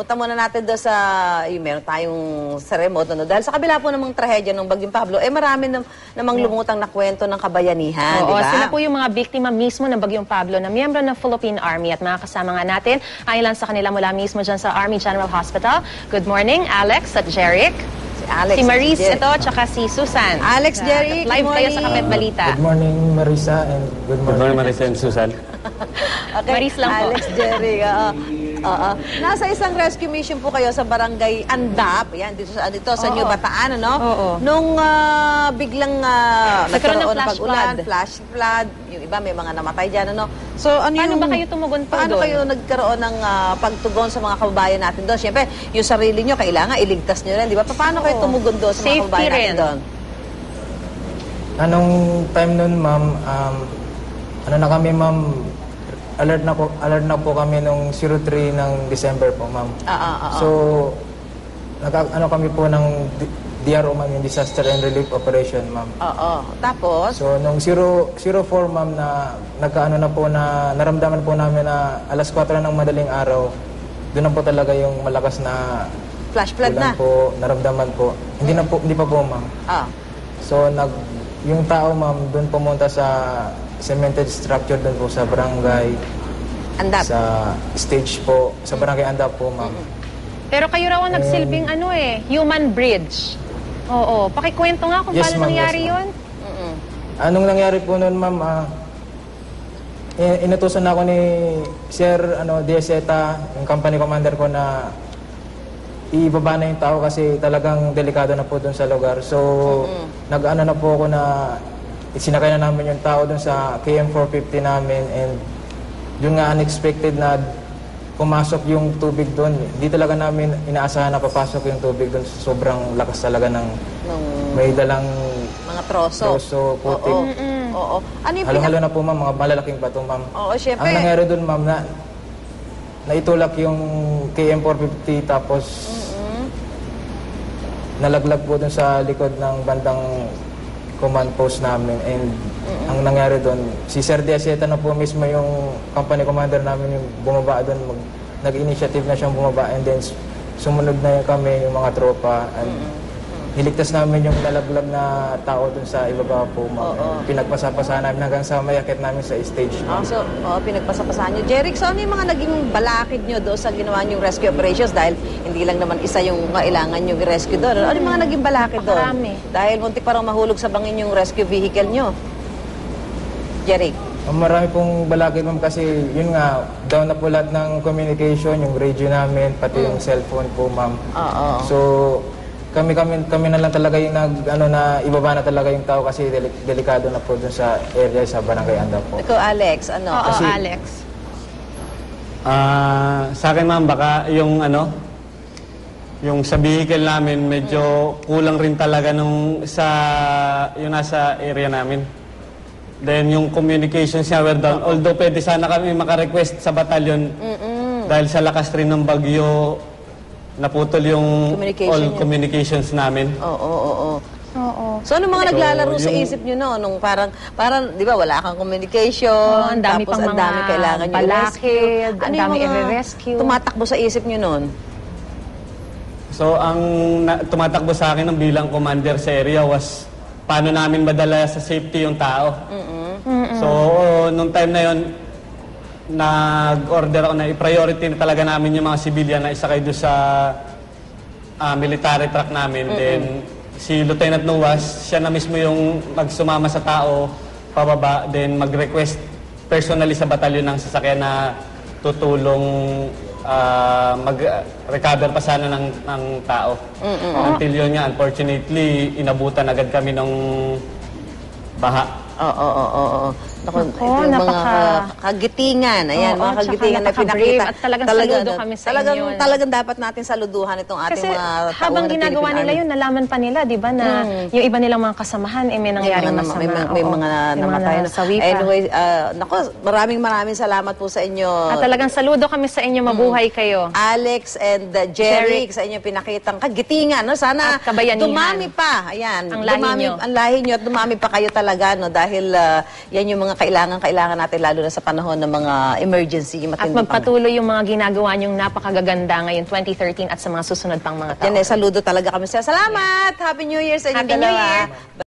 punta muna natin doon sa, meron tayong sa remote, no? Dahil sa kabila po namang trahedya ng Bagyong Pablo, marami namang lumutang na kwento ng kabayanihan, di ba? Sila po yung mga biktima mismo ng Bagyong Pablo na miyembro ng Philippine Army at mga kasama nga natin ay ilan sa kanila mula mismo dyan sa Army General Hospital. Good morning, Alex at Jeric. Si Maris ito, tsaka si Susan. Alex, Jeric, live kayo sa Kapit Balita. Good morning, Marisa, and good morning, Marisa and Susan. Okay. Maris lang po. Alex, Jeric, nasa isang rescue mission po kayo sa Barangay Andap, yan, dito sa New Bataan, ano? Nung biglang nagkaroon ng pag-ulan, flash flood, yung iba may mga namatay dyan, ano? So, paano ba kayo tumugon po paano doon? kayo nagkaroon ng pagtugon sa mga kababayan natin doon? Siyempre, yung sarili nyo, kailangan iligtas nyo rin, di ba? Paano kayo tumugon doon sa mga kababayan natin doon? Anong time nun, ma'am, ano na kami, ma'am, alert na po kami nung 03 ng December po, ma'am. So, ano kami po ng DRO, ma'am, yung Disaster and Relief Operation, ma'am. Tapos? So, nung 04, ma'am, na nagkaano na po na naramdaman po namin na alas 4 ng madaling araw, doon na po talaga yung malakas na flash flood na po, naramdaman po. Hindi pa po, ma'am. So, yung tao, ma'am, doon pumunta sa cemented structure doon po sa barangay Andap. Sa stage po, sa barangay Andap po, ma'am. Pero kayo raw ang nagsilbing human bridge. Oo, pakikwento nga kung paano nangyari yun. Anong nangyari po noon, ma'am? Inutusan ako ni Sir Diazeta, yung company commander ko, na ibaba na yung tao kasi talagang delikado na po doon sa lugar. So, nag-ano na po ako na sinakay na namin yung tao doon sa KM450 namin, and yung nga unexpected na pumasok yung tubig doon. Hindi talaga namin inaasahan na papasok yung tubig doon. Sobrang lakas talaga ng may dalang mga troso, putik. Ano yung halo-halo na po, ma'am, mga malalaking bato, ma'am. Syempre. Ang nangyari doon, ma'am, na naitulak yung KM450 tapos nalaglag po doon sa likod ng bandang command post namin, and ang nangyari doon, si Sir Diazeta na po mismo yung company commander namin yung bumaba doon, nag-initiative na siyang bumaba, and then sumunod na kami, yung mga tropa, and niligtas namin yung nalaglag na tao doon sa ibaba po, ma'am. Pinagpasapasahan namin hanggang sa mayakit namin sa stage, ma'am. Pinagpasapasahan nyo. Jeric, so ano yung mga naging balakid nyo doon sa ginawa nyong rescue operations? Dahil hindi lang naman isa yung kailangan yung rescue doon. Ano yung mga naging balakid doon? Marami. Dahil muntik parang mahulog sa bangin yung rescue vehicle nyo. Jeric. Marami pong balakid, ma'am, kasi yun nga, down na po lahat ng communication, yung radio namin, pati yung cellphone po, ma'am. So, kami na lang talaga yung na ibaba na talaga yung tao kasi delikado na po dun sa area sa Barangay Andap po. Ikaw, Alex, ano? Oo, Alex. Sa akin, ma'am, baka yung sa vehicle namin, medyo kulang rin talaga yung nasa area namin. Then yung communications niya were down. Although pwede sana kami makarequest sa batalyon dahil sa lakas rin ng bagyo, naputol yung communications namin. So, ano mga naglalaro sa isip nyo, no? Nung parang, di ba, wala kang communication, ang dami tapos pang ang dami kailangan nyo balakid, ang dami yung i-rescue. tumatakbo sa isip nyo noon? So, ang tumatakbo sa akin ng bilang commander sa area was paano namin madala sa safety yung tao. So, nung time na yon, nag-order ako na i-priority na talaga namin yung mga civilian na isakay doon sa military truck namin. Then, si Lieutenant Nuwas, siya na mismo yung magsumama sa tao, pababa, then mag-request personally sa batalyon ng sasakyan na tutulong mag-recover pa sana ng tao. Until yun nga, unfortunately, inabutan agad kami ng baha. Naku, mga kagitingan. Ayan, mga kagitingan na pinakita. At talagang saludo kami sa inyo. Talagang dapat natin saluduhan itong ating mga tauhan ng habang ginagawa nila yun, nalaman pa nila, di ba, na yung iba nilang mga kasamahan, may nangyaring masama. May mga namatay na sawi pa. Anyway, naku, maraming salamat po sa inyo. At talagang saludo kami sa inyo, mabuhay kayo. Alex and Jeric, sa inyo pinakitang kagitingan. No? Sana at kabayanihan. dumami pa. Ayan, Ang lahi nyo. Ang lahi nyo at dumami pa kayo talaga. No? Dahil dahil yan yung mga kailangan natin lalo na sa panahon ng mga emergency. At magpatuloy yung mga ginagawa niyong napakagaganda ngayon 2013 at sa mga susunod pang mga taon. Yan saludo talaga kami sa salamat! Happy New Year sa inyong Happy New dalawa. Year!